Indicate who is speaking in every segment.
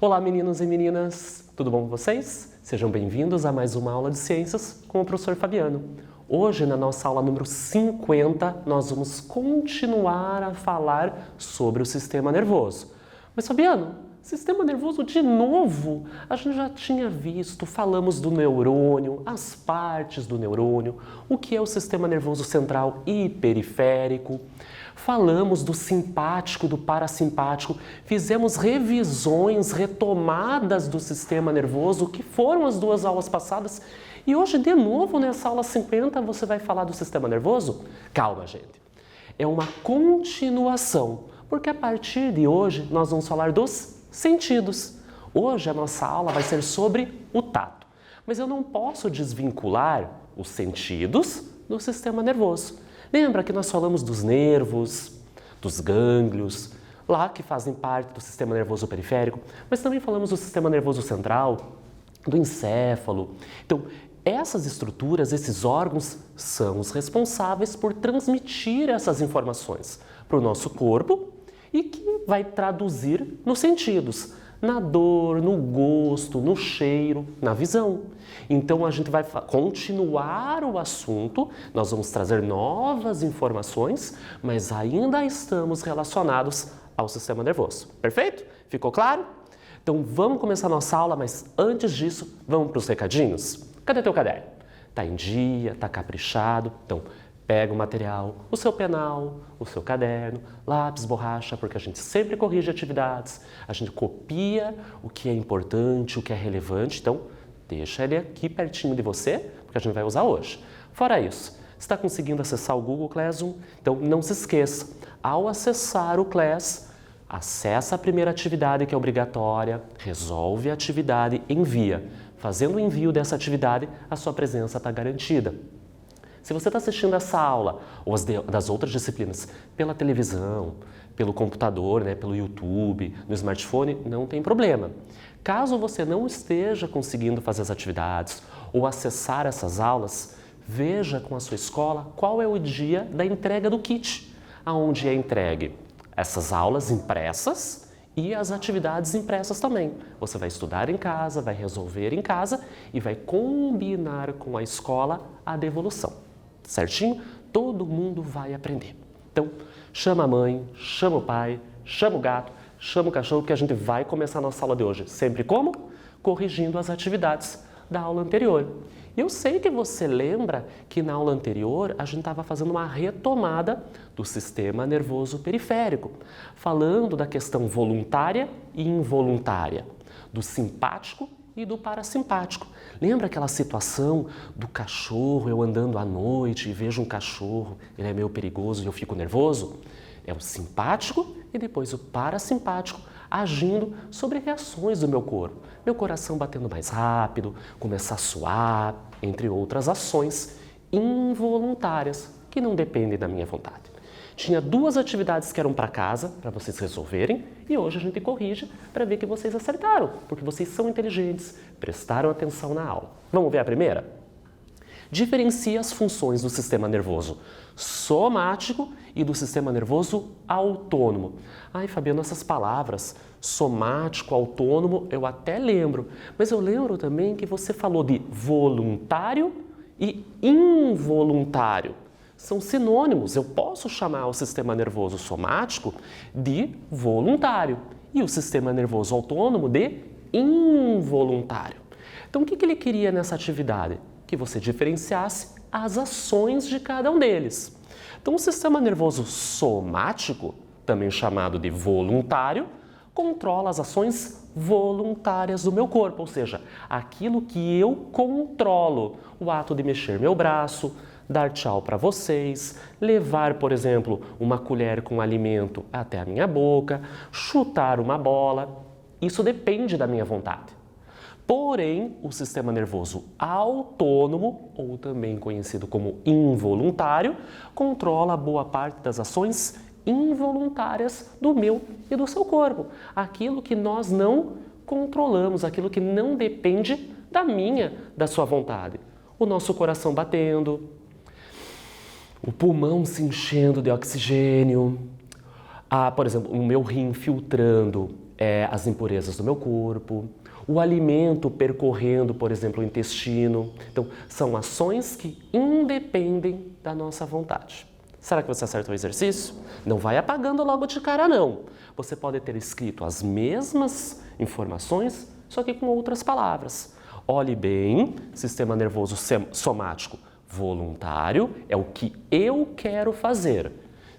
Speaker 1: Olá meninos e meninas, tudo bom com vocês? Sejam bem-vindos a mais uma aula de ciências com o professor Fabiano. Hoje, na nossa aula número 50, nós vamos continuar a falar sobre o sistema nervoso. Mas Fabiano, sistema nervoso de novo? A gente já tinha visto, falamos do neurônio, as partes do neurônio, o que é o sistema nervoso central e periférico. Falamos do simpático, do parasimpático, fizemos revisões, retomadas do sistema nervoso, que foram as duas aulas passadas. E hoje, de novo, nessa aula 50, você vai falar do sistema nervoso? Calma, gente. É uma continuação, porque a partir de hoje nós vamos falar dos sentidos. Hoje a nossa aula vai ser sobre o tato, mas eu não posso desvincular os sentidos do sistema nervoso. Lembra que nós falamos dos nervos, dos gânglios, lá que fazem parte do sistema nervoso periférico, mas também falamos do sistema nervoso central, do encéfalo. Então, essas estruturas, esses órgãos, são os responsáveis por transmitir essas informações para o nosso corpo e que vai traduzir nos sentidos, na dor, no gosto, no cheiro, na visão. Então a gente vai continuar o assunto, nós vamos trazer novas informações, mas ainda estamos relacionados ao sistema nervoso. Perfeito? Ficou claro? Então vamos começar a nossa aula, mas antes disso, vamos para os recadinhos? Cadê teu caderno? Tá em dia, tá caprichado? Então pega o material, o seu penal, o seu caderno, lápis, borracha, porque a gente sempre corrige atividades, a gente copia o que é importante, o que é relevante, então deixa ele aqui pertinho de você, porque a gente vai usar hoje. Fora isso, está conseguindo acessar o Google Classroom? Então não se esqueça, ao acessar o Class, acessa a primeira atividade que é obrigatória, resolve a atividade, envia. Fazendo o envio dessa atividade, a sua presença está garantida. Se você está assistindo essa aula ou das outras disciplinas pela televisão, pelo computador, pelo YouTube, no smartphone, não tem problema. Caso você não esteja conseguindo fazer as atividades ou acessar essas aulas, veja com a sua escola qual é o dia da entrega do kit, aonde é entregue essas aulas impressas e as atividades impressas também. Você vai estudar em casa, vai resolver em casa e vai combinar com a escola a devolução. Certinho? Todo mundo vai aprender. Então, chama a mãe, chama o pai, chama o gato, chama o cachorro, que a gente vai começar a nossa aula de hoje. Sempre como? Corrigindo as atividades da aula anterior. E eu sei que você lembra que na aula anterior a gente estava fazendo uma retomada do sistema nervoso periférico, falando da questão voluntária e involuntária, do simpático e do parasimpático. Lembra aquela situação do cachorro, eu andando à noite e vejo um cachorro, ele é meio perigoso e eu fico nervoso? É o simpático e depois o parasimpático agindo sobre reações do meu corpo. Meu coração batendo mais rápido, começar a suar, entre outras ações involuntárias que não dependem da minha vontade. Tinha duas atividades que eram para casa, para vocês resolverem, e hoje a gente corrige para ver que vocês acertaram, porque vocês são inteligentes, prestaram atenção na aula. Vamos ver a primeira? Diferencia as funções do sistema nervoso somático e do sistema nervoso autônomo. Ai, Fabiano, essas palavras, somático, autônomo, eu até lembro, mas eu lembro também que você falou de voluntário e involuntário. São sinônimos, eu posso chamar o sistema nervoso somático de voluntário e o sistema nervoso autônomo de involuntário. Então, o que ele queria nessa atividade? Que você diferenciasse as ações de cada um deles. Então, o sistema nervoso somático, também chamado de voluntário, controla as ações voluntárias do meu corpo, ou seja, aquilo que eu controlo, o ato de mexer meu braço, dar tchau para vocês, levar, por exemplo, uma colher com alimento até a minha boca, chutar uma bola, isso depende da minha vontade. Porém, o sistema nervoso autônomo, ou também conhecido como involuntário, controla boa parte das ações involuntárias do meu e do seu corpo. Aquilo que nós não controlamos, aquilo que não depende da minha, da sua vontade. O nosso coração batendo, o pulmão se enchendo de oxigênio, por exemplo, o meu rim filtrando as impurezas do meu corpo, o alimento percorrendo, por exemplo, o intestino. Então, são ações que independem da nossa vontade. Será que você acertou o exercício? Não vai apagando logo de cara, não. Você pode ter escrito as mesmas informações, só que com outras palavras. Olhe bem, sistema nervoso somático voluntário é o que eu quero fazer.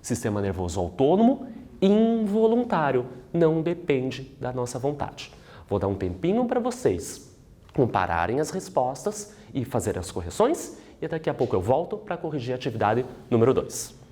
Speaker 1: Sistema nervoso autônomo, involuntário, não depende da nossa vontade. Vou dar um tempinho para vocês compararem as respostas e fazer as correções e daqui a pouco eu volto para corrigir a atividade número 2.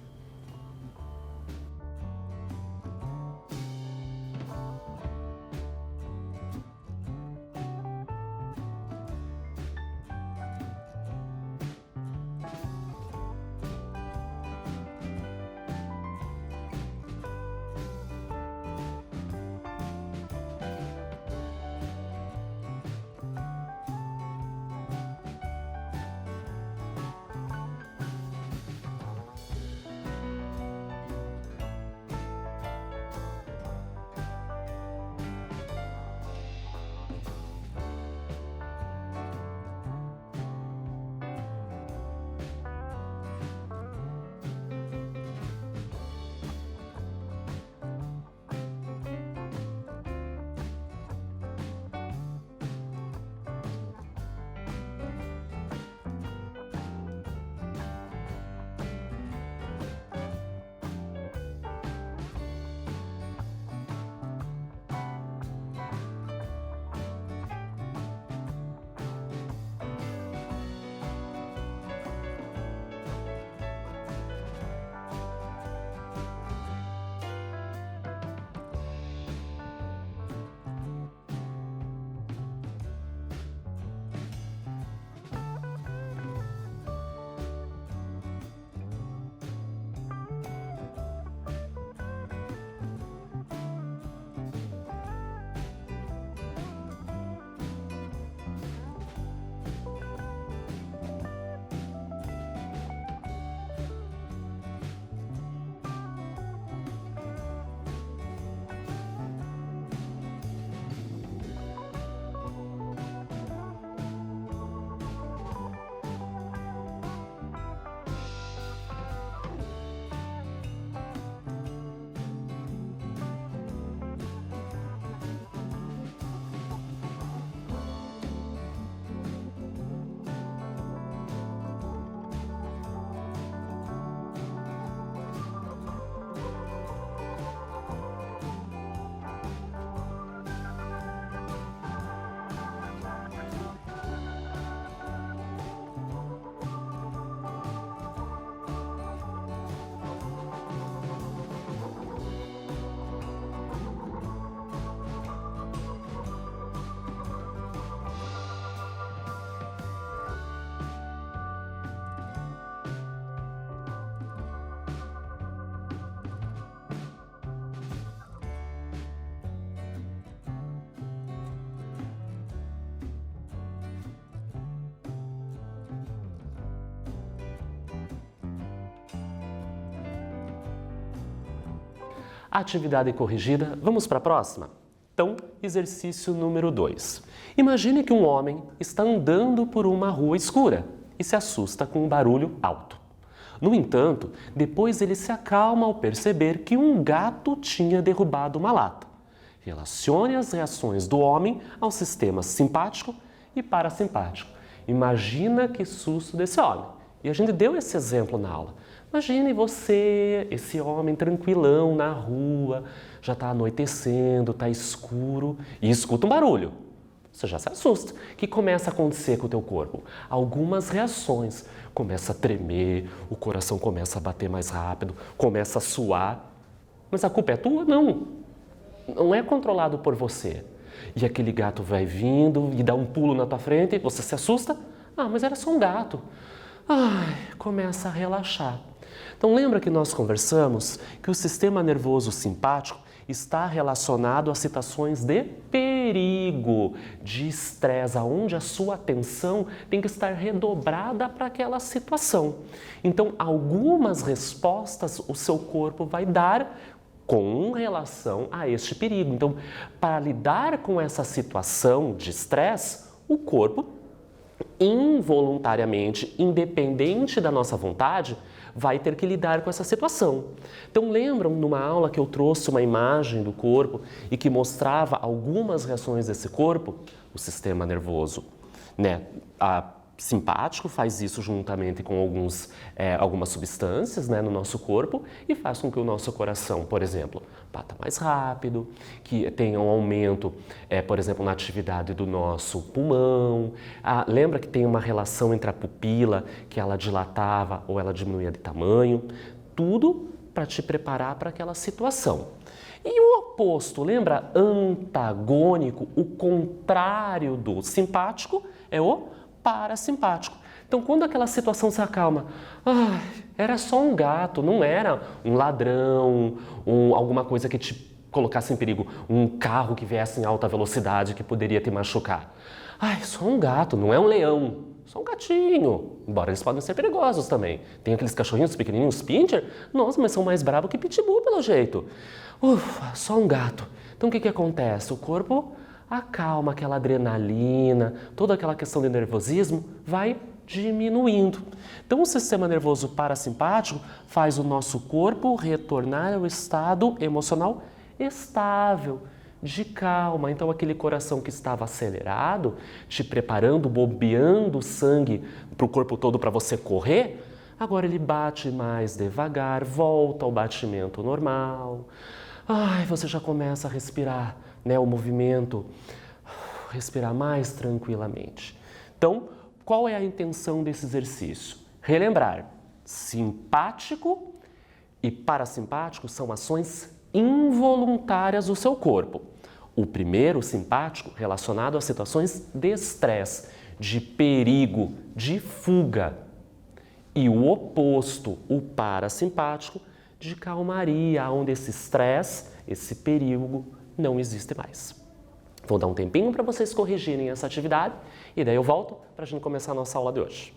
Speaker 1: Atividade corrigida, vamos para a próxima? Então, exercício número 2. Imagine que um homem está andando por uma rua escura e se assusta com um barulho alto. No entanto, depois ele se acalma ao perceber que um gato tinha derrubado uma lata. Relacione as reações do homem ao sistema simpático e parasimpático. Imagina que susto desse homem. E a gente deu esse exemplo na aula. Imagine você, esse homem tranquilão na rua, já está anoitecendo, está escuro e escuta um barulho. Você já se assusta. O que começa a acontecer com o teu corpo? Algumas reações. Começa a tremer, o coração começa a bater mais rápido, começa a suar. Mas a culpa é tua? Não. Não é controlado por você. E aquele gato vai vindo e dá um pulo na tua frente, você se assusta? Ah, mas era só um gato. Ai, começa a relaxar. Então lembra que nós conversamos que o sistema nervoso simpático está relacionado a situações de perigo, de estresse, onde a sua atenção tem que estar redobrada para aquela situação. Então, algumas respostas o seu corpo vai dar com relação a este perigo. Então, para lidar com essa situação de estresse, o corpo, involuntariamente, independente da nossa vontade, vai ter que lidar com essa situação. Então, lembram numa aula que eu trouxe uma imagem do corpo e que mostrava algumas reações desse corpo? O sistema nervoso, né? Simpático faz isso juntamente com algumas substâncias, né, no nosso corpo e faz com que o nosso coração, por exemplo, bata mais rápido, que tenha um aumento, por exemplo, na atividade do nosso pulmão. Lembra que tem uma relação entre a pupila, que ela dilatava ou ela diminuía de tamanho? Tudo para te preparar para aquela situação. E o oposto, lembra? Antagônico, o contrário do simpático é o parasimpático. Então, quando aquela situação se acalma, era só um gato, não era um ladrão, alguma coisa que te colocasse em perigo, um carro que viesse em alta velocidade que poderia te machucar. Só um gato, não é um leão, só um gatinho, embora eles podem ser perigosos também. Tem aqueles cachorrinhos pequenininhos, pincher, nossa, mas são mais bravos que pitbull pelo jeito. Só um gato. Então, o que acontece? O corpo acalma, aquela adrenalina, toda aquela questão de nervosismo vai diminuindo. Então, o sistema nervoso parasimpático faz o nosso corpo retornar ao estado emocional estável, de calma. Então, aquele coração que estava acelerado, te preparando, bombeando o sangue para o corpo todo para você correr, agora ele bate mais devagar, volta ao batimento normal. Você já começa a respirar, né, o movimento, respirar mais tranquilamente. Então, qual é a intenção desse exercício? Relembrar, simpático e parasimpático são ações involuntárias do seu corpo. O primeiro, simpático, relacionado a situações de estresse, de perigo, de fuga. E o oposto, o parasimpático, de calmaria, onde esse estresse, esse perigo não existe mais. Vou dar um tempinho para vocês corrigirem essa atividade e daí eu volto para a gente começar a nossa aula de hoje.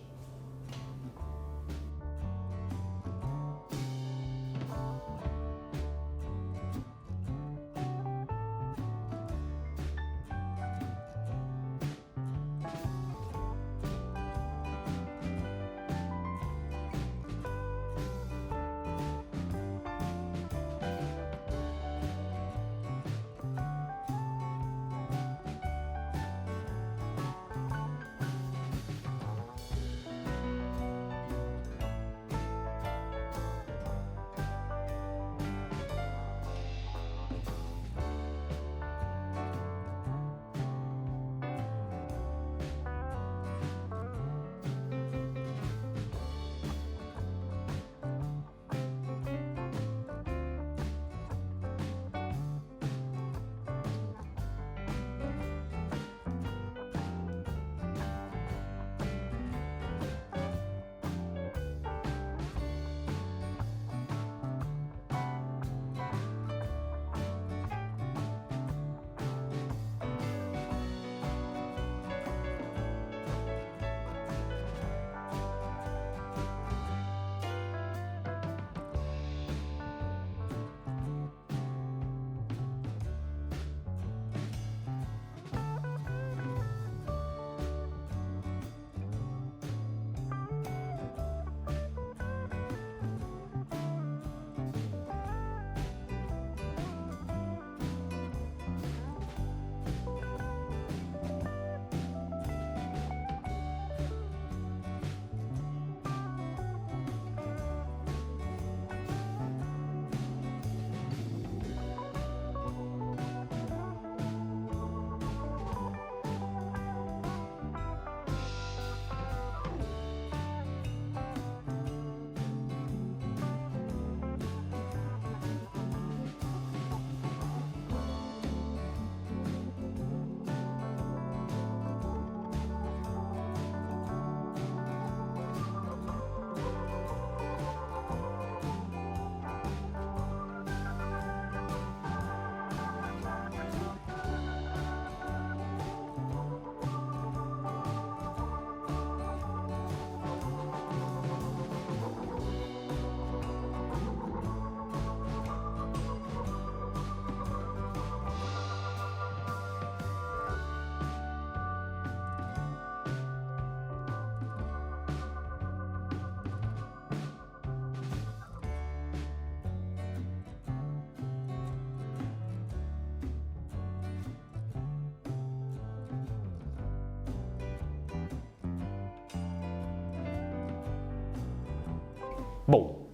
Speaker 1: Bom,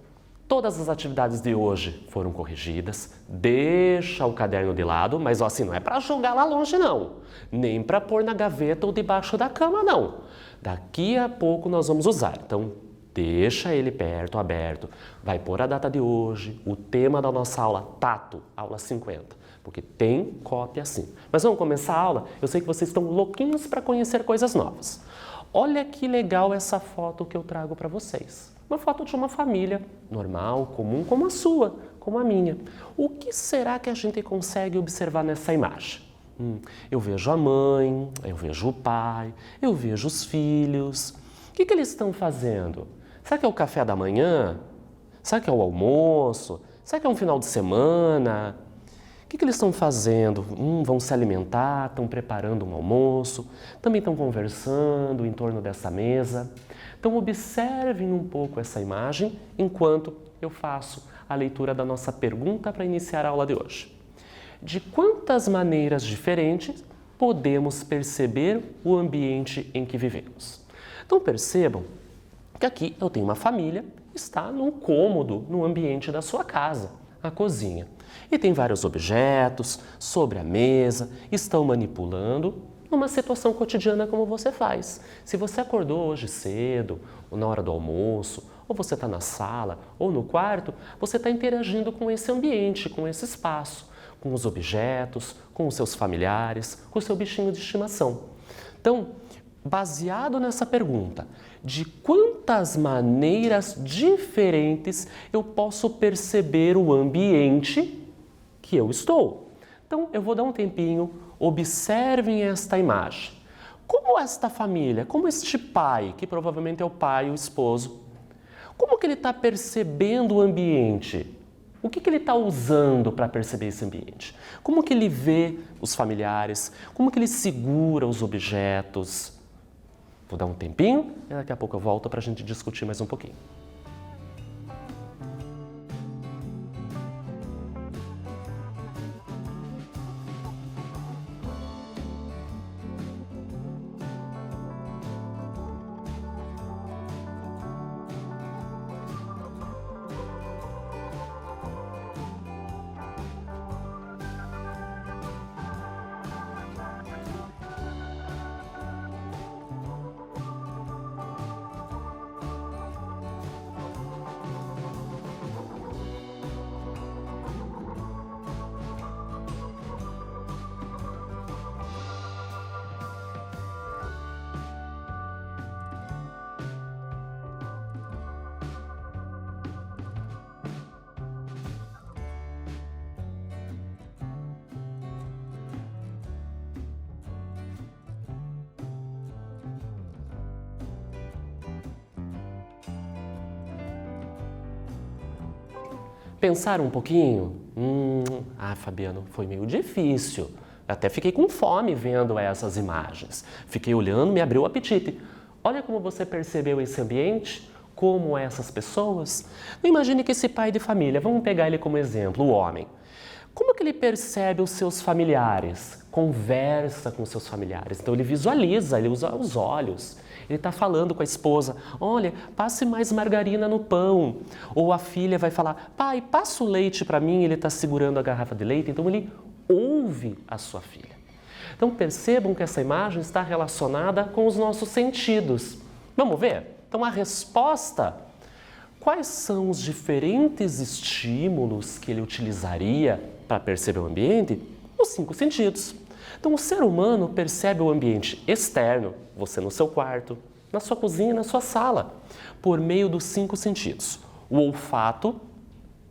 Speaker 1: todas as atividades de hoje foram corrigidas, deixa o caderno de lado, mas assim, não é para jogar lá longe não, nem para pôr na gaveta ou debaixo da cama não. Daqui a pouco nós vamos usar, então deixa ele perto, aberto, vai pôr a data de hoje, o tema da nossa aula, tato, aula 50, porque tem cópia sim. Mas vamos começar a aula? Eu sei que vocês estão louquinhos para conhecer coisas novas. Olha que legal essa foto que eu trago para vocês. Uma foto de uma família normal, comum, como a sua, como a minha. O que será que a gente consegue observar nessa imagem? Eu vejo a mãe, eu vejo o pai, eu vejo os filhos. O que eles estão fazendo? Será que é o café da manhã? Será que é o almoço? Será que é um final de semana? O que eles estão fazendo? Vão se alimentar, estão preparando um almoço, também estão conversando em torno dessa mesa. Então observem um pouco essa imagem enquanto eu faço a leitura da nossa pergunta para iniciar a aula de hoje. De quantas maneiras diferentes podemos perceber o ambiente em que vivemos? Então percebam que aqui eu tenho uma família, está num cômodo, no ambiente da sua casa, a cozinha. E tem vários objetos sobre a mesa, estão manipulando numa situação cotidiana como você faz. Se você acordou hoje cedo, ou na hora do almoço, ou você está na sala, ou no quarto, você está interagindo com esse ambiente, com esse espaço, com os objetos, com os seus familiares, com o seu bichinho de estimação. Então, baseado nessa pergunta, de quantas maneiras diferentes eu posso perceber o ambiente que eu estou? Então, eu vou dar um tempinho, observem esta imagem. Como esta família, como este pai, que provavelmente é o pai, o esposo, como que ele está percebendo o ambiente? O que ele está usando para perceber esse ambiente? Como que ele vê os familiares? Como que ele segura os objetos? Vou dar um tempinho e daqui a pouco eu volto para a gente discutir mais um pouquinho. Pensar um pouquinho? Fabiano, foi meio difícil. Até fiquei com fome vendo essas imagens. Fiquei olhando, me abriu o apetite. Olha como você percebeu esse ambiente, como essas pessoas. Imagine que esse pai de família, vamos pegar ele como exemplo, o homem. Como que ele percebe os seus familiares? Conversa com os seus familiares. Então ele visualiza, ele usa os olhos. Ele está falando com a esposa, olha, passe mais margarina no pão. Ou a filha vai falar, pai, passa o leite para mim, ele está segurando a garrafa de leite. Então ele ouve a sua filha. Então percebam que essa imagem está relacionada com os nossos sentidos. Vamos ver? Então a resposta, quais são os diferentes estímulos que ele utilizaria para perceber o ambiente? Os 5 sentidos. Então, o ser humano percebe o ambiente externo, você no seu quarto, na sua cozinha, na sua sala, por meio dos 5 sentidos. O olfato,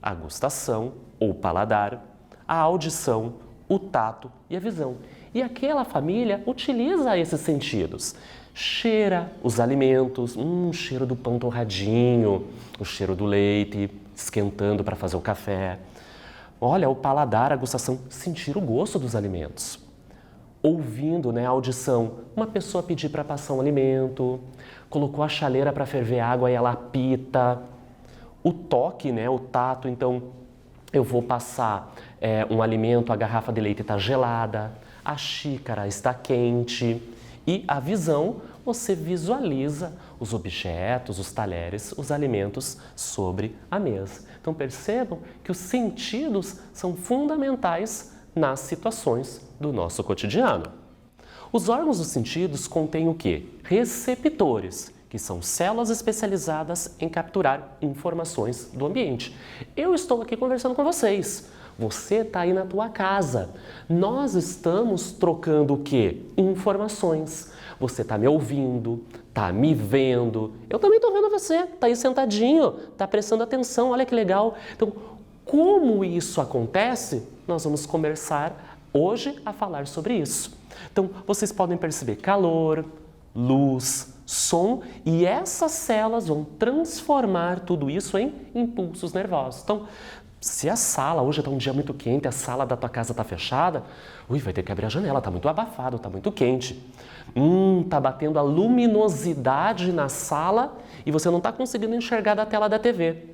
Speaker 1: a gustação ou paladar, a audição, o tato e a visão. E aquela família utiliza esses sentidos. Cheira os alimentos, o cheiro do pão torradinho, o cheiro do leite, esquentando para fazer o café. Olha, o paladar, a gustação, sentir o gosto dos alimentos. Ouvindo, a audição, uma pessoa pedir para passar um alimento, colocou a chaleira para ferver água e ela apita. O toque, o tato, então eu vou passar um alimento, a garrafa de leite está gelada, a xícara está quente. E a visão, você visualiza os objetos, os talheres, os alimentos sobre a mesa. Então percebam que os sentidos são fundamentais nas situações do nosso cotidiano. Os órgãos dos sentidos contêm o quê? Receptores, que são células especializadas em capturar informações do ambiente. Eu estou aqui conversando com vocês. Você está aí na tua casa. Nós estamos trocando o quê? Informações. Você está me ouvindo, está me vendo. Eu também estou vendo você. Está aí sentadinho, está prestando atenção. Olha que legal. Então, como isso acontece? Nós vamos começar hoje a falar sobre isso. Então, vocês podem perceber calor, luz, som, e essas células vão transformar tudo isso em impulsos nervosos. Então, se a sala, hoje está um dia muito quente, a sala da tua casa está fechada, vai ter que abrir a janela, está muito abafado, está muito quente. Está batendo a luminosidade na sala e você não está conseguindo enxergar da tela da TV.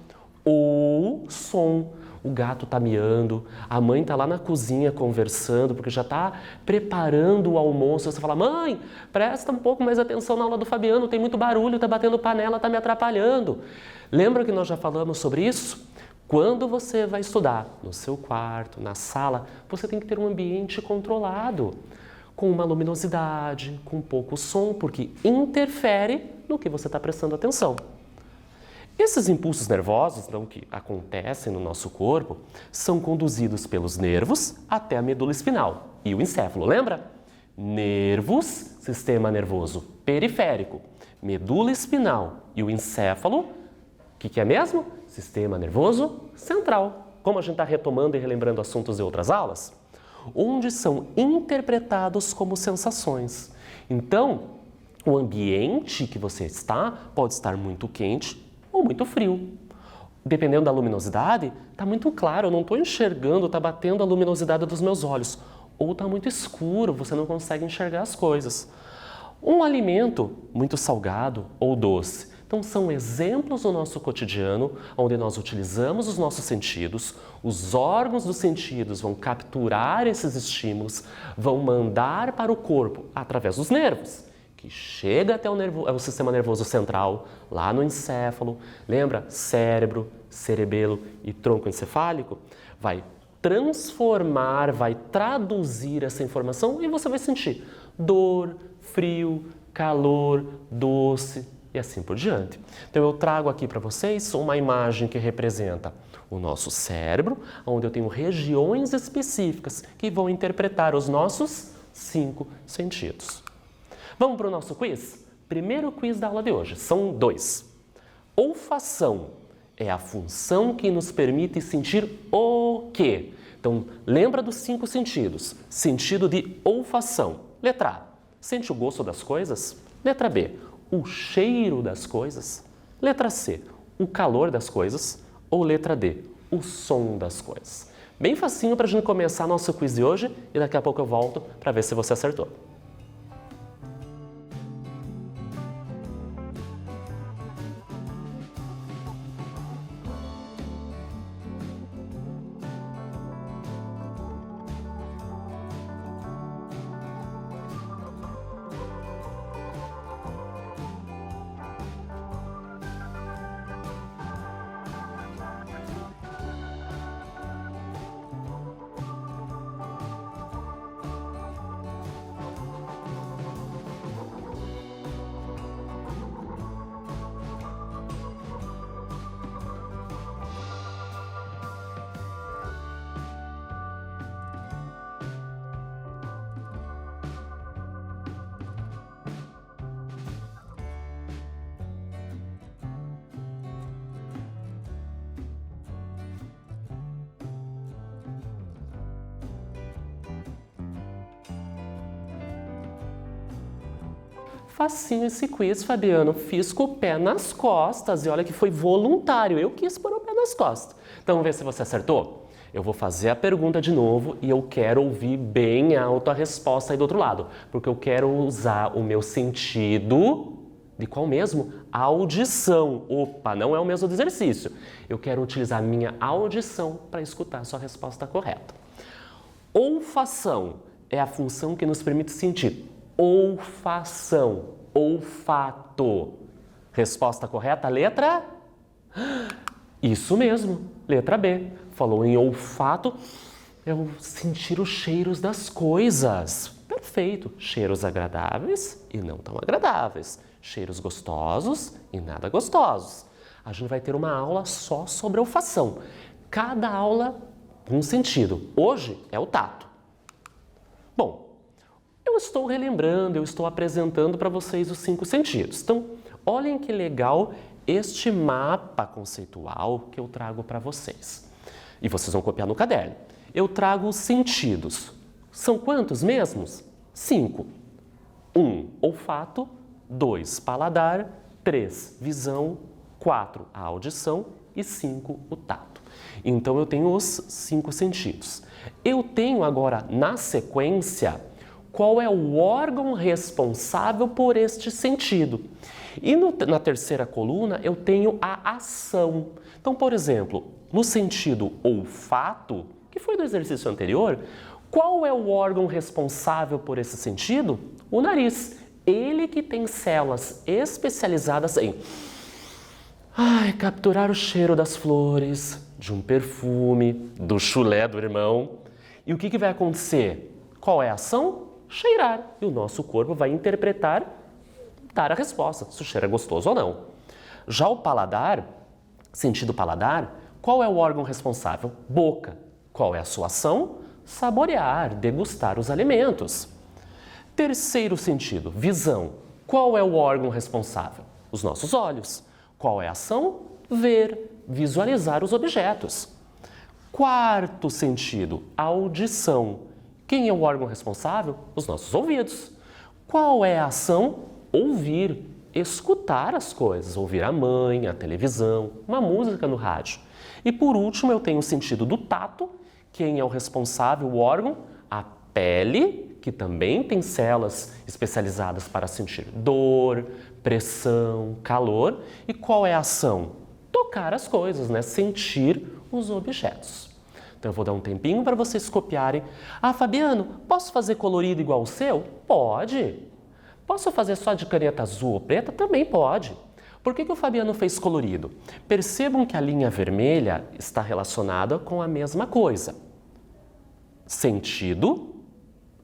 Speaker 1: Ou som. O gato está miando, a mãe está lá na cozinha conversando, porque já está preparando o almoço. Você fala, mãe, presta um pouco mais atenção na aula do Fabiano, tem muito barulho, está batendo panela, está me atrapalhando. Lembra que nós já falamos sobre isso? Quando você vai estudar no seu quarto, na sala, você tem que ter um ambiente controlado, com uma luminosidade, com pouco som, porque interfere no que você está prestando atenção. Esses impulsos nervosos, então, que acontecem no nosso corpo, são conduzidos pelos nervos até a medula espinal e o encéfalo, lembra? Nervos, sistema nervoso periférico, medula espinal e o encéfalo, o que é mesmo? Sistema nervoso central. Como a gente está retomando e relembrando assuntos de outras aulas, onde são interpretados como sensações. Então, o ambiente que você está pode estar muito quente ou muito frio. Dependendo da luminosidade, está muito claro, eu não estou enxergando, está batendo a luminosidade dos meus olhos. Ou está muito escuro, você não consegue enxergar as coisas. Um alimento muito salgado ou doce. Então, são exemplos do nosso cotidiano, onde nós utilizamos os nossos sentidos, os órgãos dos sentidos vão capturar esses estímulos, vão mandar para o corpo através dos nervos, que chega até o sistema nervoso central, lá no encéfalo, lembra? Cérebro, cerebelo e tronco encefálico, vai transformar, vai traduzir essa informação e você vai sentir dor, frio, calor, doce e assim por diante. Então eu trago aqui para vocês uma imagem que representa o nosso cérebro, onde eu tenho regiões específicas que vão interpretar os nossos 5 sentidos. Vamos para o nosso quiz? Primeiro quiz da aula de hoje, são 2. Olfação é a função que nos permite sentir o quê? Então, lembra dos 5 sentidos. Sentido de olfação. Letra A, sente o gosto das coisas? Letra B, o cheiro das coisas? Letra C, o calor das coisas? Ou letra D, o som das coisas? Bem facinho para a gente começar nosso quiz de hoje e daqui a pouco eu volto para ver se você acertou. Facinho esse quiz, Fabiano. Fiz com o pé nas costas e olha que foi voluntário. Eu quis pôr o pé nas costas. Então, vamos ver se você acertou? Eu vou fazer a pergunta de novo e eu quero ouvir bem alto a resposta aí do outro lado, porque eu quero usar o meu sentido de qual mesmo? Audição. Opa, não é o mesmo do exercício. Eu quero utilizar a minha audição para escutar a sua resposta correta. Olfação é a função que nos permite sentir. Olfação. olfato. Resposta correta, letra? Isso mesmo, letra B. Falou em olfato, é o sentir os cheiros das coisas. Perfeito. Cheiros agradáveis e não tão agradáveis. Cheiros gostosos e nada gostosos. A gente vai ter uma aula só sobre olfação. Cada aula um sentido. Hoje é o tato. Bom, eu estou relembrando, eu estou apresentando para vocês os 5 sentidos. Então, olhem que legal este mapa conceitual que eu trago para vocês. E vocês vão copiar no caderno. Eu trago os sentidos. São quantos mesmos? 5. 1, olfato. 2, paladar. 3, visão. 4, a audição. E 5, o tato. Então, eu tenho os 5 sentidos. Eu tenho agora, na sequência, qual é o órgão responsável por este sentido. E na terceira coluna, eu tenho a ação. Então, por exemplo, no sentido olfato, que foi do exercício anterior, qual é o órgão responsável por esse sentido? O nariz. Ele que tem células especializadas em capturar o cheiro das flores, de um perfume, do chulé do irmão. E o que vai acontecer? Qual é a ação? Cheirar. E o nosso corpo vai interpretar, dar a resposta, se o cheiro é gostoso ou não. Já o paladar, sentido paladar, qual é o órgão responsável? Boca. Qual é a sua ação? Saborear, degustar os alimentos. Terceiro sentido, visão. Qual é o órgão responsável? Os nossos olhos. Qual é a ação? Ver, visualizar os objetos. Quarto sentido, audição. Quem é o órgão responsável? Os nossos ouvidos. Qual é a ação? Ouvir, escutar as coisas, ouvir a mãe, a televisão, uma música no rádio. E por último, eu tenho o sentido do tato. Quem é o responsável, o órgão? A pele, que também tem células especializadas para sentir dor, pressão, calor. E qual é a ação? Tocar as coisas, né? Sentir os objetos. Então eu vou dar um tempinho para vocês copiarem. Fabiano, posso fazer colorido igual o seu? Pode. Posso fazer só de caneta azul ou preta? Também pode. Por que o Fabiano fez colorido? Percebam que a linha vermelha está relacionada com a mesma coisa. Sentido,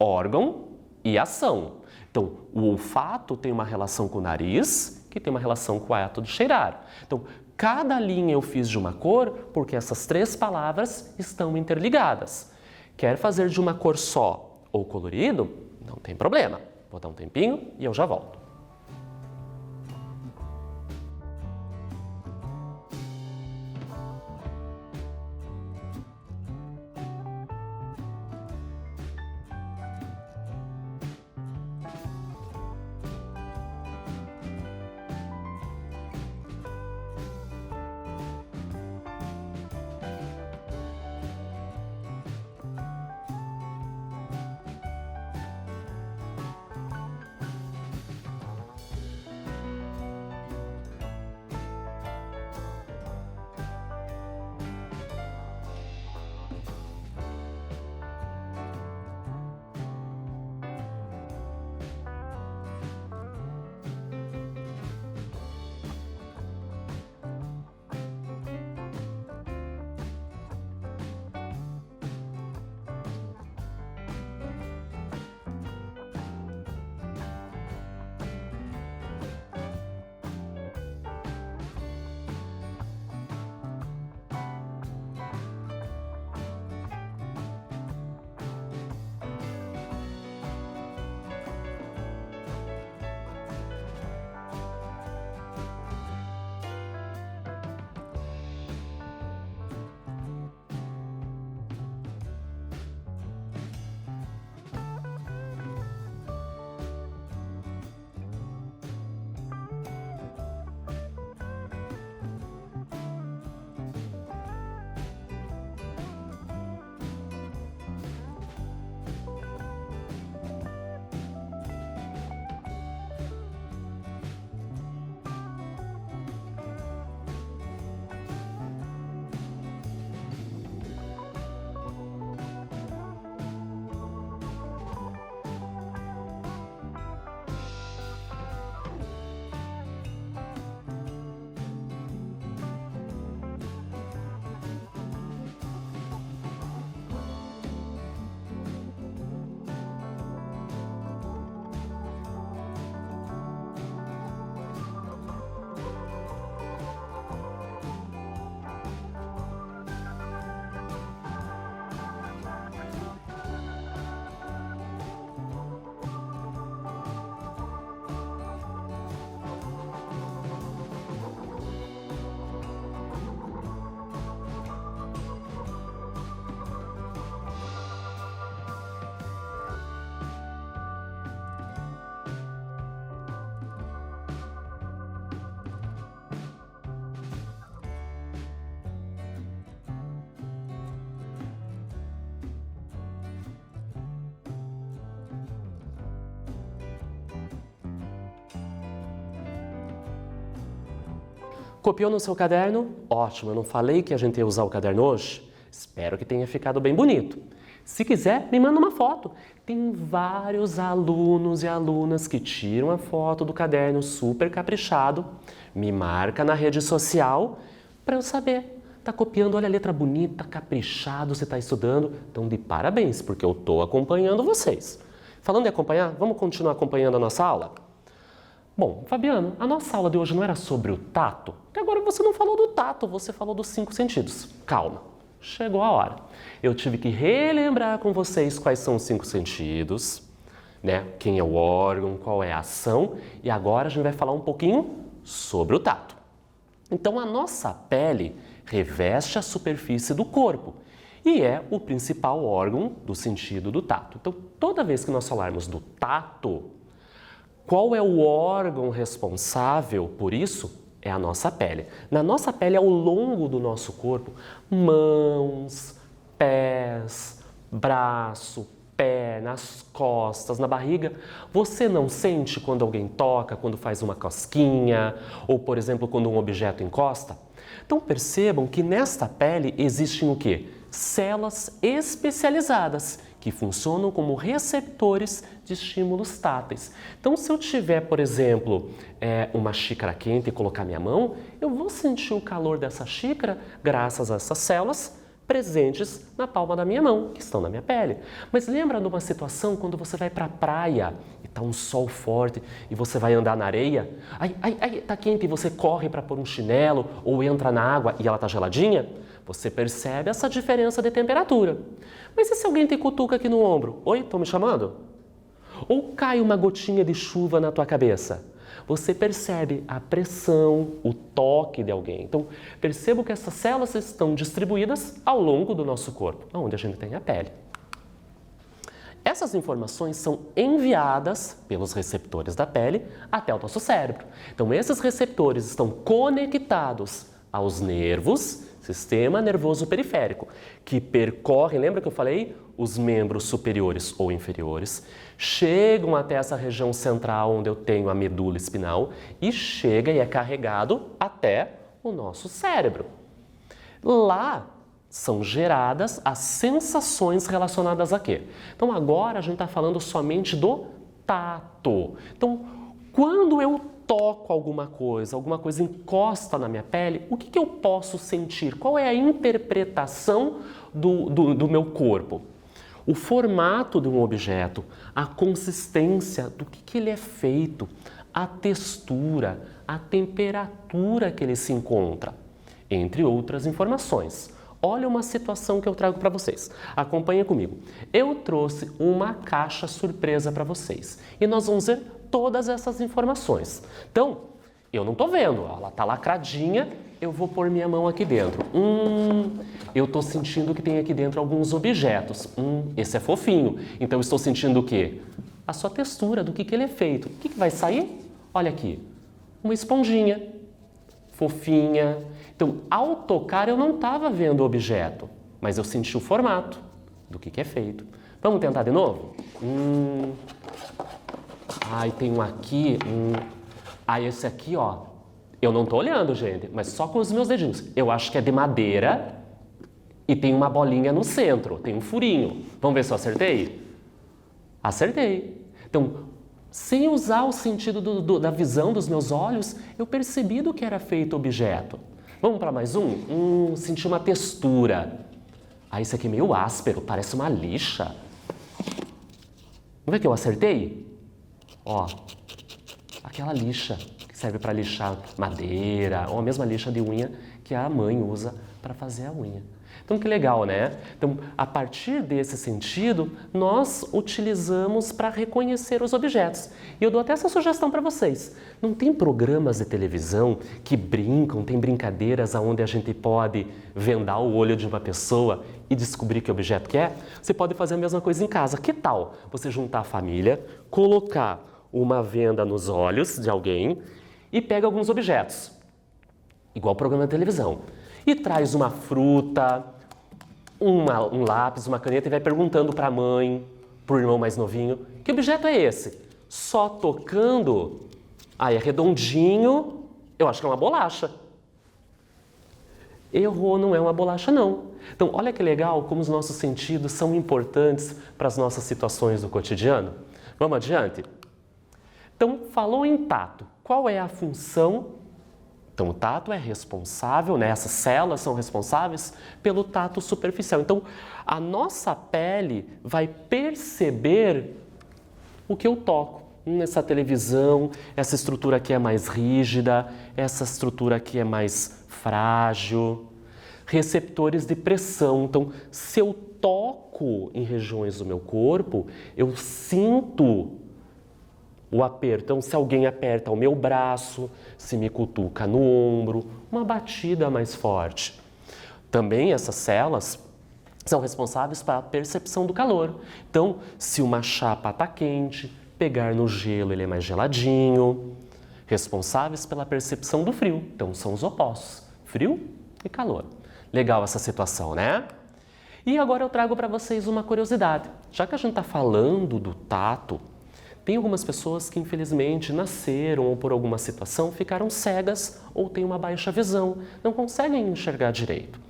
Speaker 1: órgão e ação. Então, o olfato tem uma relação com o nariz, que tem uma relação com o ato de cheirar. Então, cada linha eu fiz de uma cor porque essas 3 palavras estão interligadas. Quer fazer de uma cor só ou colorido? Não tem problema. Vou dar um tempinho e eu já volto. Copiou no seu caderno? Ótimo, eu não falei que a gente ia usar o caderno hoje? Espero que tenha ficado bem bonito. Se quiser, me manda uma foto. Tem vários alunos e alunas que tiram a foto do caderno super caprichado, me marca na rede social para eu saber. Tá copiando, olha a letra bonita, caprichado, você está estudando. Então, de parabéns, porque eu estou acompanhando vocês. Falando em acompanhar, vamos continuar acompanhando a nossa aula? Bom, Fabiano, a nossa aula de hoje não era sobre o tato? Porque agora você não falou do tato, você falou dos 5 sentidos. Calma, chegou a hora. Eu tive que relembrar com vocês quais são os 5 sentidos, né? Quem é o órgão, qual é a ação, e agora a gente vai falar um pouquinho sobre o tato. Então, a nossa pele reveste a superfície do corpo e é o principal órgão do sentido do tato. Então, toda vez que nós falarmos do tato, qual é o órgão responsável por isso? É a nossa pele. Na nossa pele, ao longo do nosso corpo, mãos, pés, braço, pernas, costas, na barriga. Você não sente quando alguém toca, quando faz uma cosquinha, ou, por exemplo, quando um objeto encosta? Então percebam que nesta pele existem o quê? Células especializadas que funcionam como receptores de estímulos táteis. Então, se eu tiver, por exemplo, uma xícara quente e colocar minha mão, eu vou sentir o calor dessa xícara graças a essas células presentes na palma da minha mão, que estão na minha pele. Mas lembra de uma situação quando você vai para a praia e está um sol forte e você vai andar na areia? Ai, tá quente e você corre para pôr um chinelo ou entra na água e ela está geladinha? Você percebe essa diferença de temperatura. Mas e se alguém te cutuca aqui no ombro? Oi, estão me chamando? Ou cai uma gotinha de chuva na tua cabeça? Você percebe a pressão, o toque de alguém. Então, perceba que essas células estão distribuídas ao longo do nosso corpo, onde a gente tem a pele. Essas informações são enviadas pelos receptores da pele até o nosso cérebro. Então, esses receptores estão conectados aos nervos, sistema nervoso periférico, que percorrem, lembra que eu falei? Os membros superiores ou inferiores, chegam até essa região central onde eu tenho a medula espinal e chega e é carregado até o nosso cérebro. Lá são geradas as sensações relacionadas a quê? Então agora a gente está falando somente do tato. Então, quando eu toco alguma coisa encosta na minha pele, o que eu posso sentir? Qual é a interpretação do meu corpo? O formato de um objeto, a consistência do que ele é feito, a textura, a temperatura que ele se encontra, entre outras informações. Olha uma situação que eu trago para vocês. Acompanha comigo. Eu trouxe uma caixa surpresa para vocês e nós vamos ver todas essas informações. Então, eu não estou vendo, ela está lacradinha, eu vou pôr minha mão aqui dentro. Eu estou sentindo que tem aqui dentro alguns objetos. Esse é fofinho. Então, eu estou sentindo o quê? A sua textura, do que ele é feito. O que vai sair? Olha aqui, uma esponjinha, fofinha. Então, ao tocar, eu não estava vendo o objeto, mas eu senti o formato do que é feito. Vamos tentar de novo? Tem um aqui. Esse aqui, ó. Eu não tô olhando, gente, mas só com os meus dedinhos. Eu acho que é de madeira e tem uma bolinha no centro, tem um furinho. Vamos ver se eu acertei? Acertei. Então, sem usar o sentido da visão dos meus olhos, eu percebi do que era feito o objeto. Vamos para mais um? Senti uma textura. Esse aqui é meio áspero, parece uma lixa. Vamos ver que eu acertei? Ó, aquela lixa que serve para lixar madeira, ou a mesma lixa de unha que a mãe usa para fazer a unha. Então, que legal, né? Então, a partir desse sentido, nós utilizamos para reconhecer os objetos. E eu dou até essa sugestão para vocês. Não tem programas de televisão que brincam, tem brincadeiras onde a gente pode vendar o olho de uma pessoa e descobrir que objeto que é? Você pode fazer a mesma coisa em casa. Que tal você juntar a família, colocar uma venda nos olhos de alguém e pega alguns objetos, igual programa de televisão, e traz uma fruta, um lápis, uma caneta e vai perguntando para a mãe, para o irmão mais novinho, que objeto é esse? Só tocando, é redondinho, eu acho que é uma bolacha. Errou, não é uma bolacha não. Então, olha que legal como os nossos sentidos são importantes para as nossas situações do cotidiano. Vamos adiante? Então, falou em tato. Qual é a função? Então, o tato é responsável, né? Essas células são responsáveis pelo tato superficial. Então, a nossa pele vai perceber o que eu toco. Nessa televisão, essa estrutura aqui é mais rígida, essa estrutura aqui é mais frágil. Receptores de pressão. Então, se eu toco em regiões do meu corpo, eu sinto o aperto. Então, se alguém aperta o meu braço, se me cutuca no ombro, uma batida mais forte. Também essas células são responsáveis pela percepção do calor. Então, se uma chapa está quente, pegar no gelo ele é mais geladinho. Responsáveis pela percepção do frio. Então, são os opostos, frio e calor. Legal essa situação, né? E agora eu trago para vocês uma curiosidade. Já que a gente está falando do tato, tem algumas pessoas que infelizmente nasceram ou por alguma situação ficaram cegas ou têm uma baixa visão, não conseguem enxergar direito.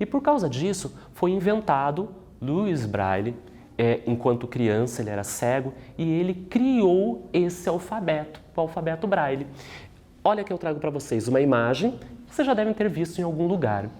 Speaker 1: E por causa disso foi inventado Louis Braille. Enquanto criança ele era cego e ele criou esse alfabeto, o alfabeto Braille. Olha que eu trago para vocês uma imagem que vocês já devem ter visto em algum lugar.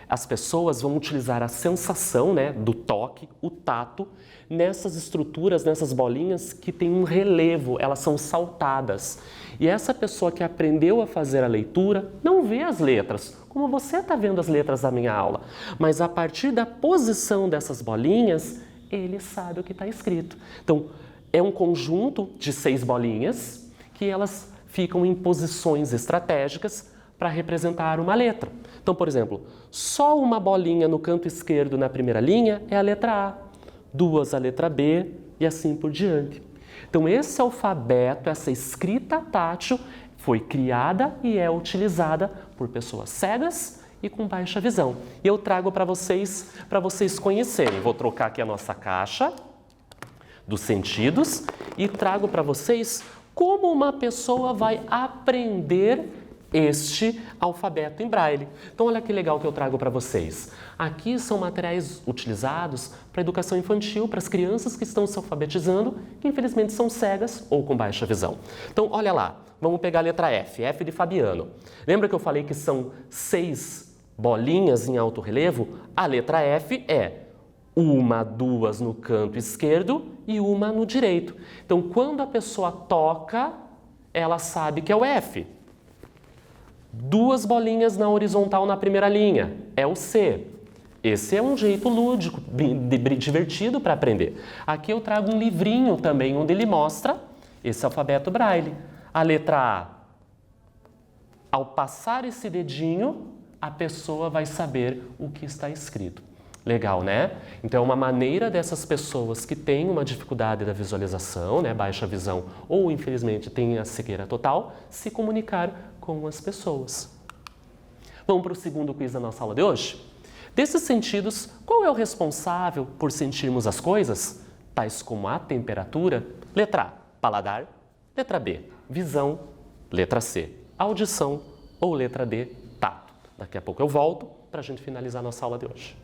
Speaker 1: As pessoas vão utilizar a sensação, né, do toque, o tato, nessas estruturas, nessas bolinhas que tem um relevo, elas são saltadas. E essa pessoa que aprendeu a fazer a leitura não vê as letras, como você está vendo as letras da minha aula, mas a partir da posição dessas bolinhas, ele sabe o que está escrito. Então, é um conjunto de 6 bolinhas que elas ficam em posições estratégicas para representar uma letra. Então, por exemplo, só uma bolinha no canto esquerdo na primeira linha é a letra A, 2 a letra B e assim por diante. Então, esse alfabeto, essa escrita tátil, foi criada e é utilizada por pessoas cegas e com baixa visão. E eu trago para vocês conhecerem. Vou trocar aqui a nossa caixa dos sentidos e trago para vocês como uma pessoa vai aprender este alfabeto em Braille. Então, olha que legal que eu trago para vocês. Aqui são materiais utilizados para educação infantil, para as crianças que estão se alfabetizando, que infelizmente são cegas ou com baixa visão. Então, olha lá, vamos pegar a letra F, F de Fabiano. Lembra que eu falei que são 6 bolinhas em alto relevo? A letra F é 1, 2 no canto esquerdo e 1 no direito. Então, quando a pessoa toca, ela sabe que é o F. 2 bolinhas na horizontal na primeira linha, é o C. Esse é um jeito lúdico, divertido para aprender. Aqui eu trago um livrinho também, onde ele mostra esse alfabeto Braille. A letra A, ao passar esse dedinho, a pessoa vai saber o que está escrito. Legal, né? Então, é uma maneira dessas pessoas que têm uma dificuldade da visualização, né, baixa visão, ou infelizmente têm a cegueira total, se comunicar com as pessoas. Vamos para o segundo quiz da nossa aula de hoje? Desses sentidos, qual é o responsável por sentirmos as coisas, tais como a temperatura? Letra A, paladar. Letra B, visão. Letra C, audição. Ou letra D, tato. Daqui a pouco eu volto para a gente finalizar a nossa aula de hoje.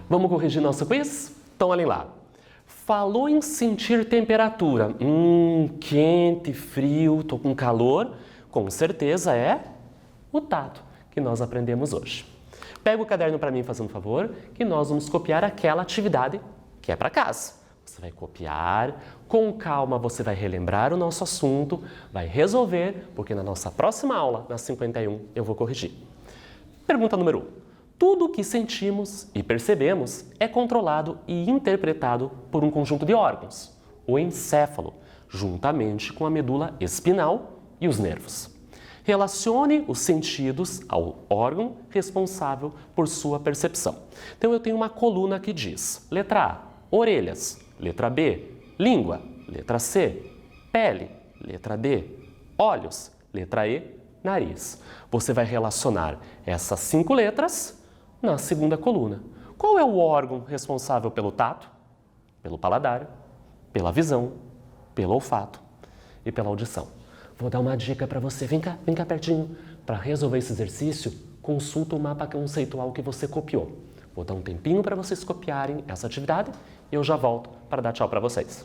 Speaker 1: Vamos corrigir nosso quiz? Então, olhem lá. Falou em sentir temperatura. Quente, frio, tô com calor. Com certeza é o tato que nós aprendemos hoje. Pega o caderno para mim, fazendo um favor, que nós vamos copiar aquela atividade que é para casa. Você vai copiar, com calma você vai relembrar o nosso assunto, vai resolver, porque na nossa próxima aula, na 51, eu vou corrigir. Pergunta número 1. Tudo o que sentimos e percebemos é controlado e interpretado por um conjunto de órgãos, o encéfalo, juntamente com a medula espinal e os nervos. Relacione os sentidos ao órgão responsável por sua percepção. Então eu tenho uma coluna que diz: letra A, orelhas; letra B, língua; letra C, pele; letra D, olhos; letra E, nariz. Você vai relacionar essas 5 letras na segunda coluna. Qual é o órgão responsável pelo tato, pelo paladar, pela visão, pelo olfato e pela audição? Vou dar uma dica para você. Vem cá pertinho. Para resolver esse exercício, consulta o mapa conceitual que você copiou. Vou dar um tempinho para vocês copiarem essa atividade e eu já volto para dar tchau para vocês.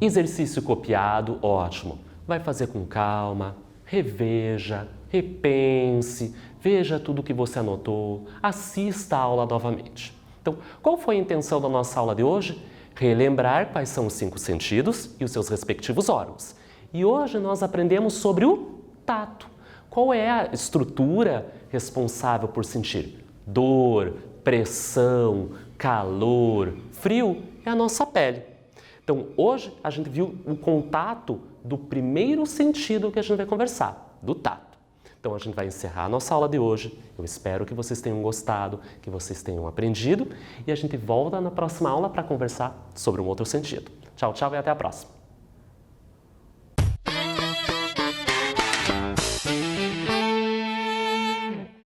Speaker 1: Exercício copiado, ótimo. Vai fazer com calma, reveja, repense, veja tudo que você anotou, assista a aula novamente. Então, qual foi a intenção da nossa aula de hoje? Relembrar quais são os 5 sentidos e os seus respectivos órgãos. E hoje nós aprendemos sobre o tato. Qual é a estrutura responsável por sentir dor, pressão, calor, frio? É a nossa pele. Então, hoje a gente viu o contato do primeiro sentido que a gente vai conversar, do tato. Então, a gente vai encerrar a nossa aula de hoje. Eu espero que vocês tenham gostado, que vocês tenham aprendido e a gente volta na próxima aula para conversar sobre um outro sentido. Tchau, tchau e até a próxima!